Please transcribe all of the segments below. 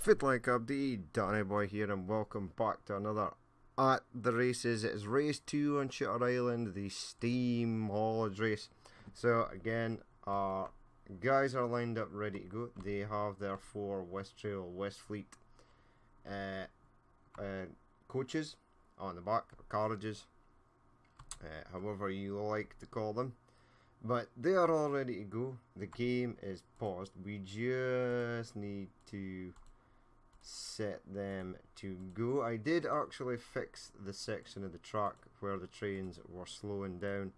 Fit like update, Danny Boy here, and welcome back to another at the races. It is race 2 on Shutter Island, the Steam Haulage race. So again, our guys are lined up ready to go. They have their 4 West Trail West Fleet coaches on the back, or carriages, however you like to call them. But they are all ready to go. The game is paused. We just need to set them to go. I did actually fix the section of the track where the trains were slowing down.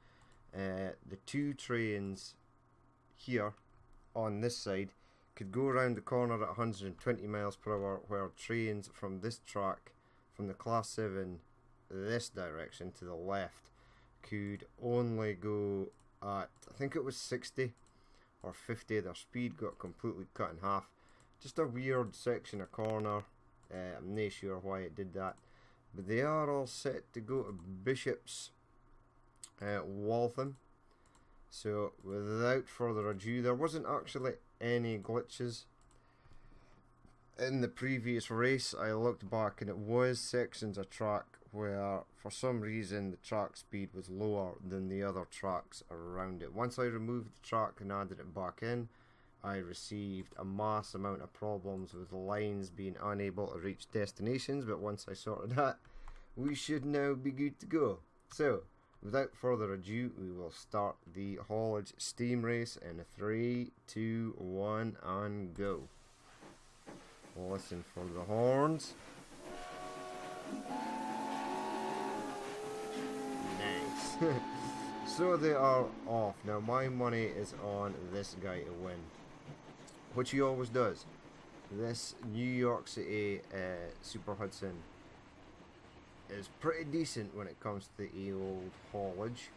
The 2 trains here on this side could go around the corner at 120 miles per hour, where trains from this track, from the class 7 this direction to the left, could only go at, I think it was 60 or 50. Their speed got completely cut in half. Just a weird section of corner. I'm not sure why it did that, but they are all set to go to Bishop's Waltham. So without further ado, there wasn't actually any glitches in the previous race. I looked back and it was sections of track where for some reason the track speed was lower than the other tracks around it. Once I removed the track and added it back in, I received a mass amount of problems with lines being unable to reach destinations, but once I sorted that, we should now be good to go. So, without further ado, we will start the Haulage Steam race in 3, 2, 1, and go. Listen for the horns. Nice. So they are off. Now my money is on this guy to win, which he always does. This New York City Super Hudson is pretty decent when it comes to the old haulage.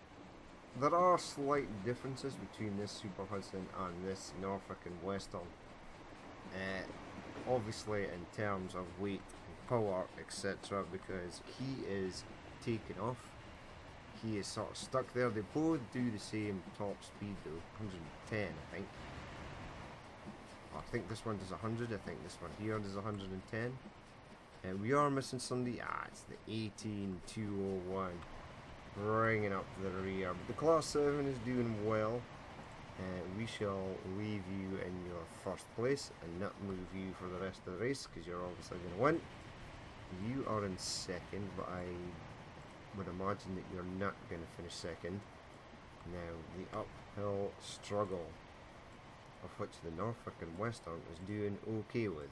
There are slight differences between this Super Hudson and this Norfolk and Western. Obviously in terms of weight and power, etc., because he is taken off. He is sort of stuck there. They both do the same top speed though, 110 I think. I think this one does 100, I think this one here does 110. And we are missing somebody. It's the 18201 bringing up the rear. But the class 7 is doing well. We shall leave you in your first place and not move you for the rest of the race, because you're obviously going to win. You are in second, but I would imagine that you're not going to finish second. Now, the uphill struggle, of which the Norfolk and Western is doing okay with.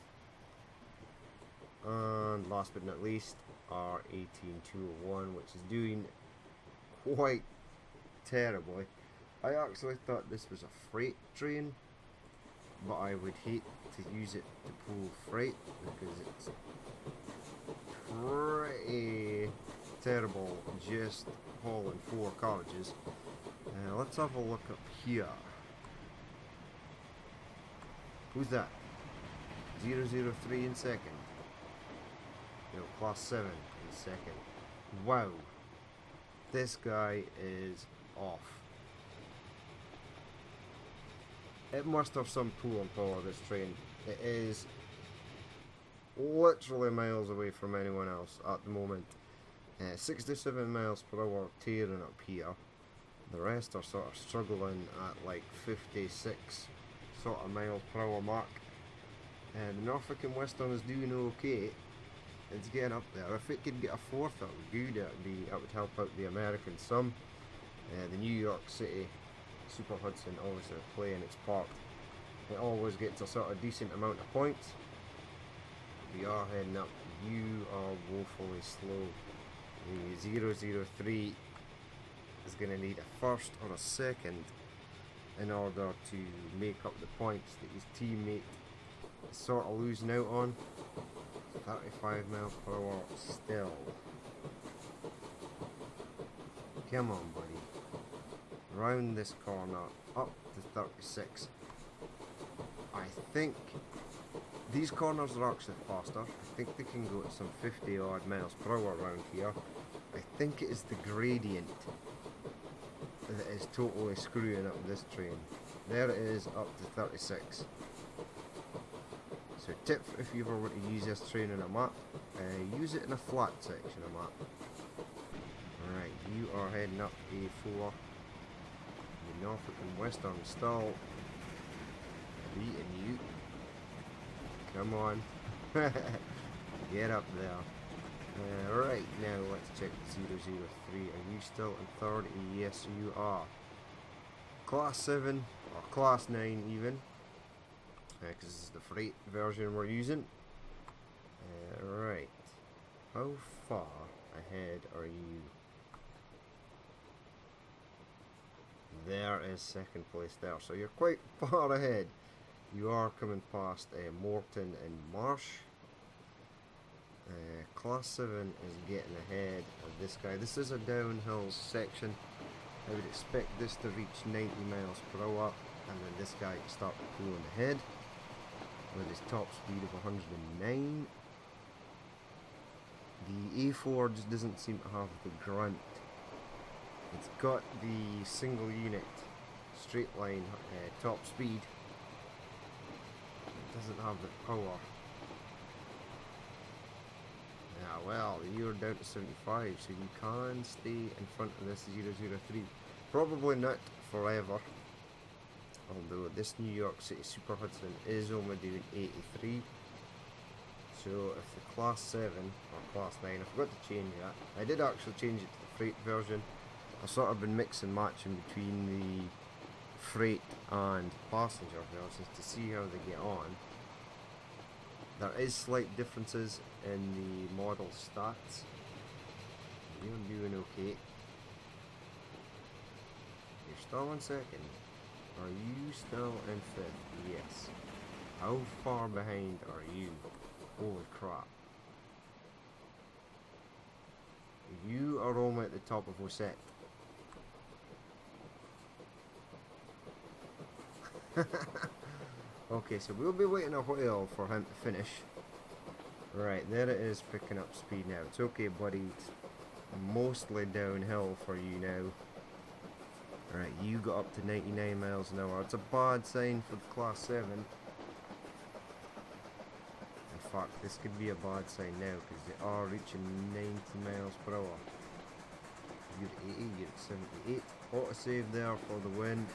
And last but not least, our 18201, which is doing quite terribly. I actually thought this was a freight train, but I would hate to use it to pull freight because it's pretty terrible just hauling 4 carriages. Let's have a look up here. Who's that? 003 in second. No, class 7 in second. Wow. This guy is off. It must have some pulling power, this train. It is literally miles away from anyone else at the moment. 67 miles per hour tearing up here. The rest are sort of struggling at like 56 sort of miles per hour mark. The Norfolk and Western is doing okay. It's getting up there. If it could get a 4th, that would be good. That would help out the Americans some. The New York City Super Hudson obviously playing its part. It always gets a sort of decent amount of points. We are heading up. You are woefully slow. The 003 is going to need a 1st or a 2nd in order to make up the points that his teammate is sort of losing out on. 35 miles per hour still. Come on, buddy. Round this corner, up to 36. I think these corners are actually faster. I think they can go at some 50 odd miles per hour around here. I think it is the gradient that is totally screwing up this train. There it is, up to 36. So tip, if you ever want to use this train on a map, use it in a flat section of map. Alright, you are heading up A4. The Norfolk and Western still beating you. Come on. Get up there. Right, now let's check 003. Are you still in third? Yes, you are. Class 7, or Class 9 even. Because this is the freight version we're using. Right. How far ahead are you? There is second place there. So you're quite far ahead. You are coming past Morton and Marsh. Class 7 is getting ahead of this guy. This is a downhill section. I would expect this to reach 90 miles per hour, and then this guy to start pulling ahead with his top speed of 109. The A4 just doesn't seem to have the grunt. It's got the single unit straight line top speed. It doesn't have the power. Yeah, well, you're down to 75, so you can stay in front of this 003. Probably not forever. Although this New York City Super Hudson is only doing 83. So if the Class 7 or Class 9, I forgot to change that. I did actually change it to the freight version. I've sort of been mixing and matching between the freight and passenger versions to see how they get on. There is slight differences in the model stats. You're doing okay. You're still in second. Are you still in fifth? Yes. How far behind are you? Holy crap. You are only at the top of Osset. Okay, so we'll be waiting a while for him to finish. Right, there it is picking up speed now. It's okay, buddy. It's mostly downhill for you now. Right, you got up to 99 miles an hour. It's a bad sign for the Class 7. In fact, this could be a bad sign now because they are reaching 90 miles per hour. You're at 80, you're at 78. Autosave there for the win.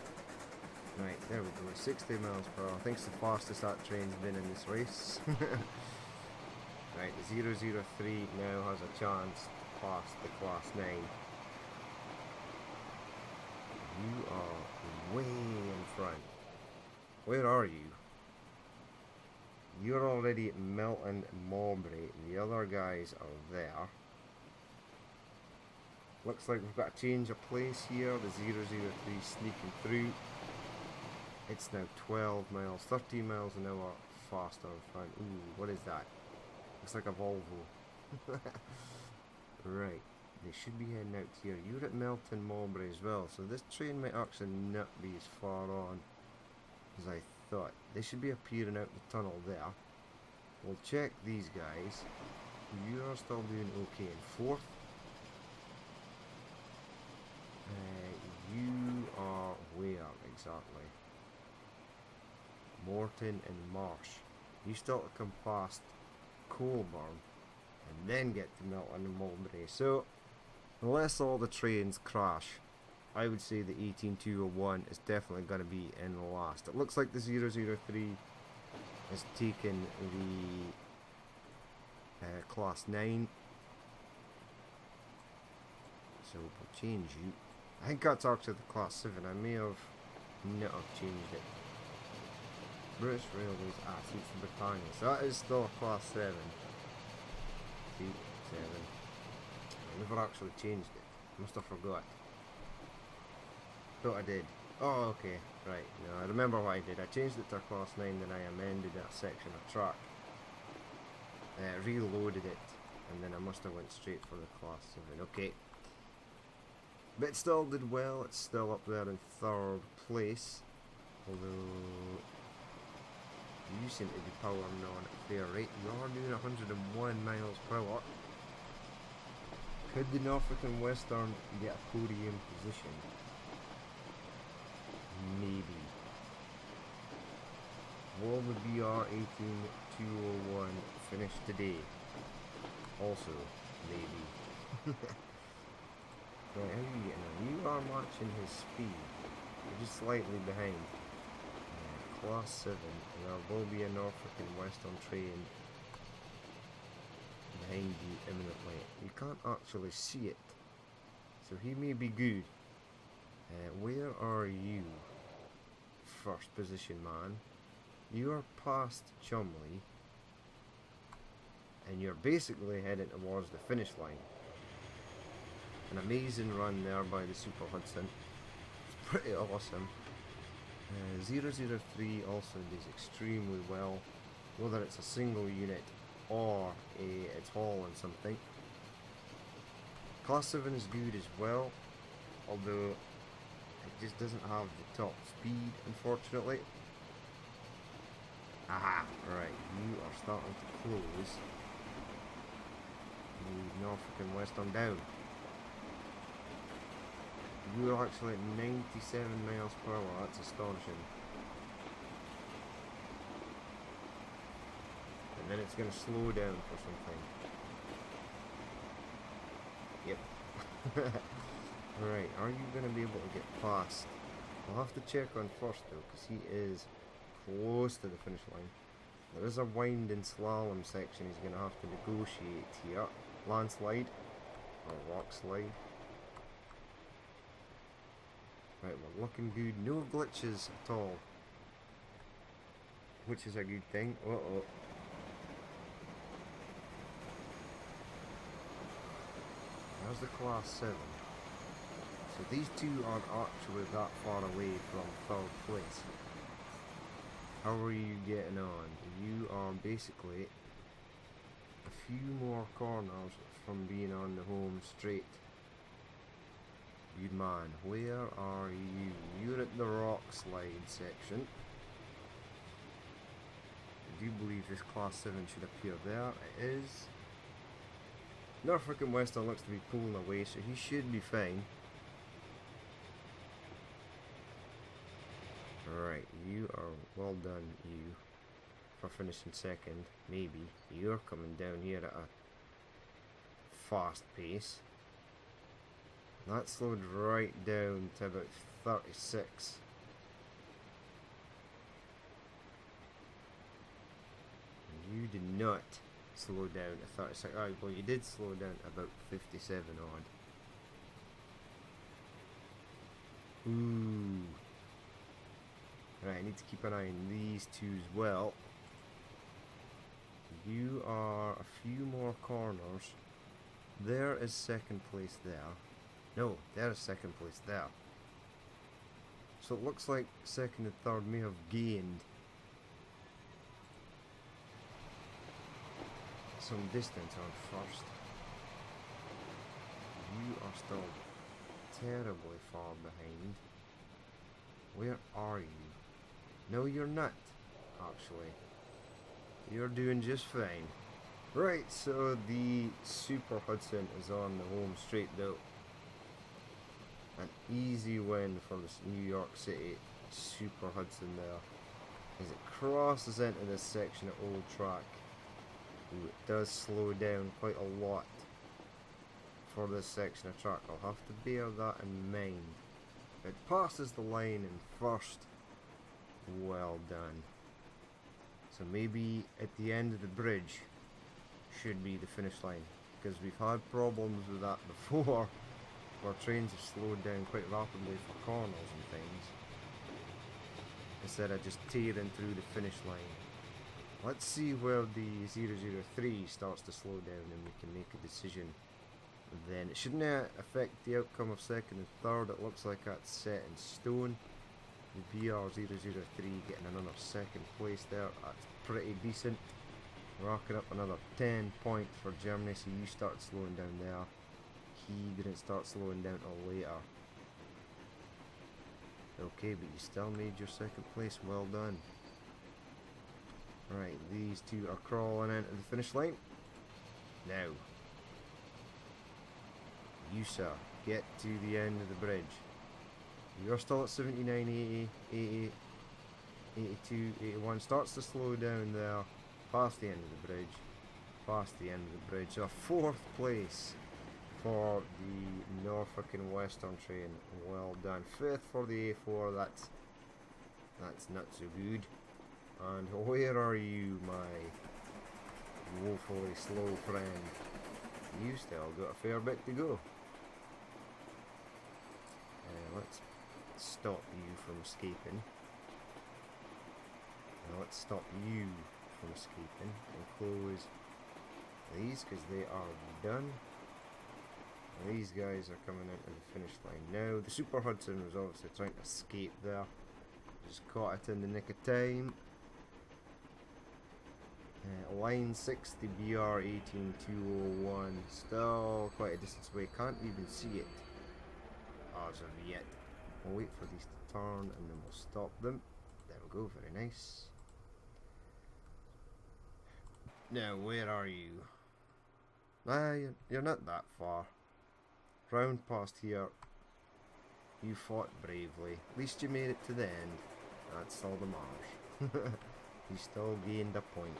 Right, there we go, 60 miles per hour. I think it's the fastest that train's been in this race. Right, the 003 now has a chance to pass the Class 9. You are way in front. Where are you? You're already at Milton and Mowbray. The other guys are there. Looks like we've got a change of place here. The 003 sneaking through. It's now 12 miles, 13 miles an hour faster in front. Ooh, what is that? Looks like a Volvo. Right, they should be heading out here. You're at Melton Mowbray as well, so this train might actually not be as far on as I thought. They should be appearing out the tunnel there. We'll check these guys. You are still doing okay in fourth. You are where exactly? Morton and Marsh. You still have to come past Colburn and then get to Milton and Mowbray. So unless all the trains crash, I would say the 18201 is definitely going to be in last. It looks like the 003 has taken the Class 9. So we'll change you. I think that's actually the Class 7. I may have not have changed it. British Railways Seats in Britannia. So that is still a Class 7. Seat 7. I never actually changed it. Must have forgot. Thought I did. Oh, okay. Right. No, I remember what I did. I changed it to a Class 9, then I amended that section of track. Reloaded it. And then I must have went straight for the Class 7. Okay. But it still did well. It's still up there in third place. Although you seem to be powering on at a fair rate. You are doing 101 miles per hour. Could the Norfolk and Western get a podium position? Maybe. Will the BR 18 2:01 finish today. Also, maybe. Right, how are you getting on? You are matching his speed. You're just slightly behind. Class 7, and there will be a Norfolk and Western train behind you imminently. You can't actually see it, so he may be good. Where are you? First position, man. You are past Chumley, and you're basically heading towards the finish line. An amazing run there by the Super Hudson. It's pretty awesome. 003 also does extremely well, whether it's a single unit or it's hauling something. Class 7 is good as well, although it just doesn't have the top speed, unfortunately. Aha, right, you are starting to close the Norfolk and Western down. You are actually at 97 miles per hour, that's astonishing. And then it's going to slow down for something. Yep. Right, are you going to be able to get past? I'll have to check on first though, because he is close to the finish line. There is a winding slalom section he's going to have to negotiate here. Landslide, or rock slide. Right, we're looking good. No glitches at all, which is a good thing. Uh-oh. There's the class 7. So these two aren't actually that far away from third place. How are you getting on? You are basically a few more corners from being on the home straight. Good man, where are you? You're at the rock slide section. I do believe this class 7 should appear there. It is. Norfolk and Western looks to be pulling away, so he should be fine. Right, you are well done, you, for finishing second. Maybe. You're coming down here at a fast pace. That slowed right down to about 36. You did not slow down to 36. Oh, well, you did slow down to about 57 odd. Ooh. Right, I need to keep an eye on these two as well. You are a few more corners. There is second place there. No, there's second place there. So it looks like second and third may have gained some distance on first. You are still terribly far behind. Where are you? No, you're not, actually. You're doing just fine. Right, so the Super Hudson is on the home straight though. An easy win for this New York City Super Hudson there, as it crosses into this section of old track. Ooh, it does slow down quite a lot for this section of track. I'll have to bear that in mind. It passes the line in first. Well done. So maybe at the end of the bridge should be the finish line, because we've had problems with that before, where trains have slowed down quite rapidly for corners and things, instead of just tearing through the finish line. Let's see where the 003 starts to slow down and we can make a decision. Then it shouldn't affect the outcome of second and third. It looks like that's set in stone. The BR003 getting another second place there. That's pretty decent. Rocking up another 10 points for Germany, so you start slowing down there. He didn't start slowing down till later. Okay, but you still made your second place. Well done. Right, these two are crawling into the finish line. Now, you sir, get to the end of the bridge. You're still at 79, 80, 80, 82, 81. Starts to slow down there. past the end of the bridge, past the end of the bridge. So 4th place for the Norfolk and Western train. Well done. 5th for the A4. That's not so good. And where are you, my woefully slow friend? You still got a fair bit to go. Let's stop you from escaping. Now let's stop you from escaping and close these because they are done. And these guys are coming into the finish line now. The Super Hudson was obviously trying to escape there. Just caught it in the nick of time. Line 6, the BR 18201, still quite a distance away, can't even see it as of yet. We'll wait for these to turn and then we'll stop them. There we go, very nice. Now, where are you? You're not that far. Round past here. You fought bravely. At least you made it to the end. That's all that matters. You still gained a point.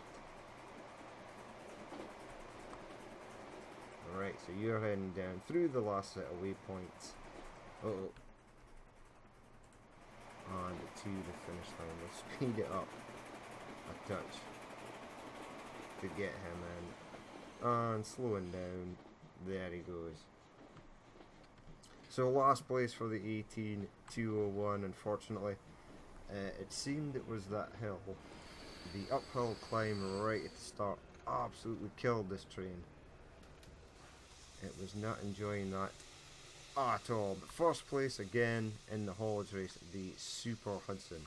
Alright, so you're heading down through the last set of waypoints. And to the finish line. We'll speed it up a touch to get him in. And slowing down. There he goes. So last place for the 18201, unfortunately. It seemed it was that hill. The uphill climb right at the start absolutely killed this train. It was not enjoying that at all. But first place again in the haulage race, the Super Hudson.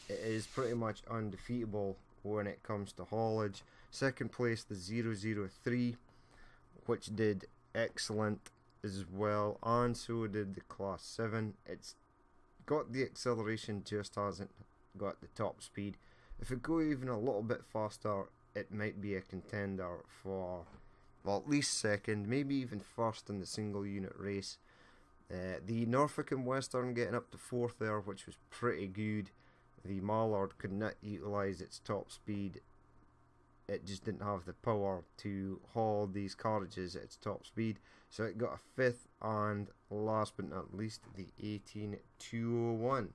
It is pretty much undefeatable when it comes to haulage. Second place, the 003, which did excellent as well, and so did the Class 7. It's got the acceleration, just hasn't got the top speed. If it go even a little bit faster, it might be a contender for, well, at least second, maybe even first in the single unit race. The Norfolk and Western getting up to 4th there, which was pretty good. The Mallard could not utilise its top speed. It just didn't have the power to haul these carriages at its top speed. So it got a 5th, and last but not least, the 18201.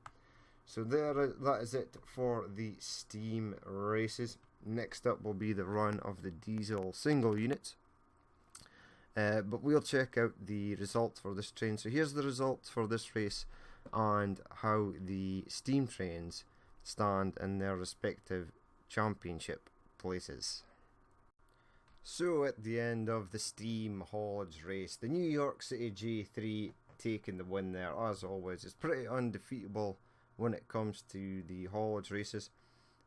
So that is it for the steam races. Next up will be the run of the diesel single units. But we'll check out the results for this train. So here's the results for this race and how the steam trains stand in their respective championship places. So at the end of the steam haulage race, the New York City J3 taking the win there. As always, it's pretty undefeatable when it comes to the haulage races.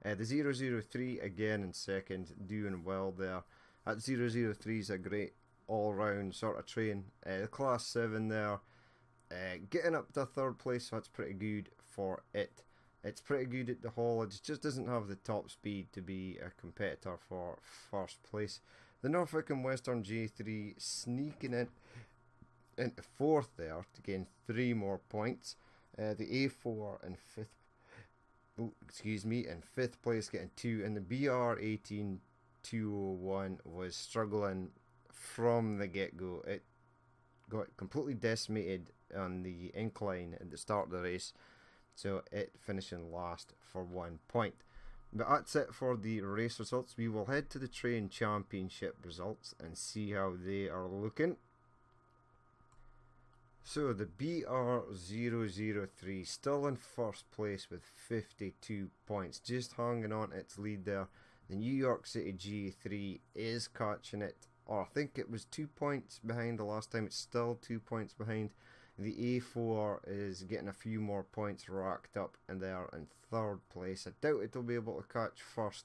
The 003 again in second, doing well there. That 003 is a great all-round sort of train. The Class 7 there, getting up to 3rd place, so that's pretty good for it. It's pretty good at the haulage, just doesn't have the top speed to be a competitor for 1st place. The Norfolk and Western J3 sneaking in into 4th there to gain 3 more points. The A4 in 5th place getting 2, and the BR 18201 was struggling from the get-go. It got completely decimated on the incline at the start of the race, so it finishing last for 1 point. But that's it for the race results. We will head to the train championship results and see how they are looking. So the BR003 still in 1st place with 52 points, just hanging on its lead there. The New York City G3 is catching it, or I think it was 2 points behind the last time. It's still 2 points behind. The A4 is getting a few more points racked up, and they are in 3rd place. I doubt it'll be able to catch 1st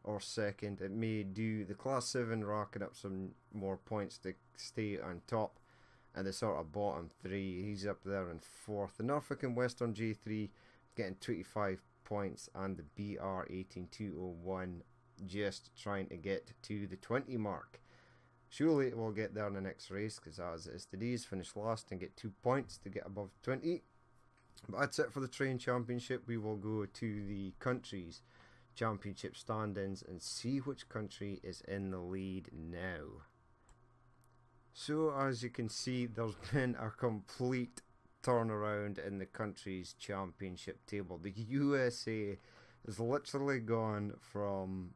or 2nd. It may do. The Class 7 racking up some more points to stay on top, and the sort of bottom 3, he's up there in 4th. The Norfolk and Western J3 getting 25 points, and the BR 18201 just trying to get to the 20 mark. Surely it will get there in the next race, because as it is today's, finish last and get 2 points to get above 20. But that's it for the train championship. We will go to the countries championship standings and see which country is in the lead now. So as you can see, there's been a complete turnaround in the country's championship table. The USA has literally gone from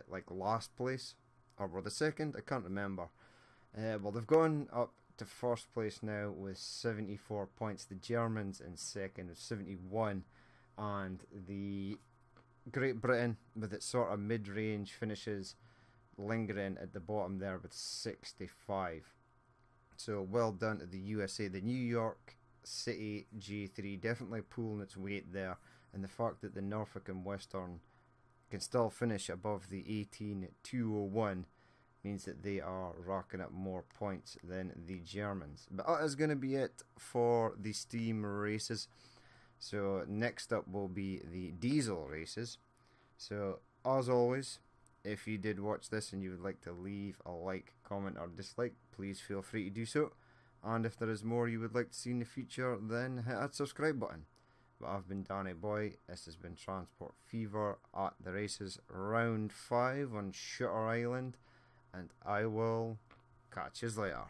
like last place, or were the second, I can't remember. Well, they've gone up to first place now with 74 points. The Germans in second with 71, and the Great Britain with its sort of mid-range finishes lingering at the bottom there with 65. So well done to the USA. The New York City G3 definitely pulling its weight there, and the fact that the Norfolk and Western can still finish above the 18,201 means that they are racking up more points than the Germans. But that is going to be it for the steam races. So next up will be the diesel races. So as always, if you did watch this and you would like to leave a like, comment or dislike, please feel free to do so. And if there is more you would like to see in the future, then hit that subscribe button. But I've been Danny Boy, this has been Transport Fever at the races round 5 on Shutter Island, and I will catch you later.